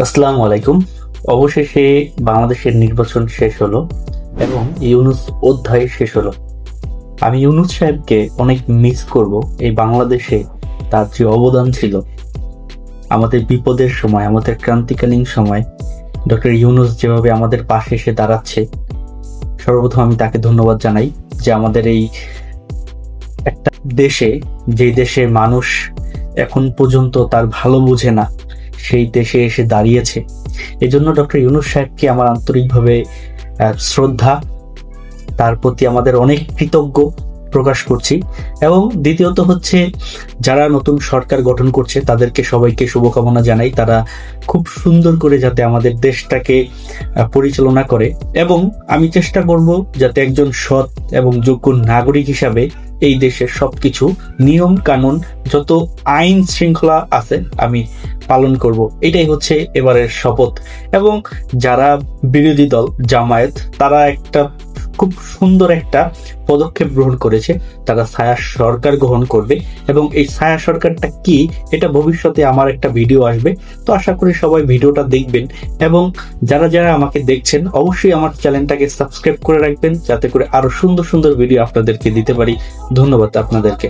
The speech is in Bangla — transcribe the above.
আসসালামু আলাইকুম। অবশেষে বাংলাদেশের নির্বাচন শেষ হলো এবং ইউনূস অধ্যায় শেষ হলো। আমি ইউনূস সাহেবকে অনেক মিস করব। এই বাংলাদেশে তার যে অবদান ছিল, আমাদের বিপদের সময়, আমাদের ক্রান্তিকালীন সময় ডক্টর ইউনূস যেভাবে আমাদের পাশে এসে দাঁড়াচ্ছে, সর্বপ্রথম আমি তাকে ধন্যবাদ জানাই যে আমাদের এই একটা দেশে, যেই দেশে মানুষ এখন পর্যন্ত তার ভালো বুঝে না, সেই দেশে এসে দাঁড়িয়েছে। এজন্য ডক্টর ইউনূস সাহেবকে আমার আন্তরিকভাবে শ্রদ্ধা, তার প্রতি আমাদের অনেক কৃতজ্ঞ প্রকাশ করছি। এবং দ্বিতীয়ত হচ্ছে, যারা নতুন সরকার গঠন করছে তাদেরকে সবাইকে শুভকামনা জানাই। তারা খুব সুন্দর করে যাতে আমাদের দেশটাকে পরিচালনা করে, এবং আমি চেষ্টা করব যাতে একজন সৎ এবং যোগ্য নাগরিক হিসাবে এই দেশের সবকিছু নিয়ম কানুন, যত আইন শৃঙ্খলা আছে, আমি পালন করব। এটাই হচ্ছে এবারের শপথ। এবং যারা বিরোধী দল জামায়াত, তারা একটা খুব সুন্দর একটা পদক্ষেপ গ্রহণ করেছে। তারা ছায়া সরকার গ্রহণ করবে, এবং এই ছায়া সরকারটা কি, এটা ভবিষ্যতে আমার একটা ভিডিও আসবে। তো আশা করি সবাই ভিডিওটা দেখবেন, এবং যারা যারা আমাকে দেখছেন অবশ্যই আমার চ্যানেলটাকে সাবস্ক্রাইব করে রাখবেন, যাতে করে আরো সুন্দর সুন্দর ভিডিও আপনাদেরকে দিতে পারি। ধন্যবাদ আপনাদেরকে।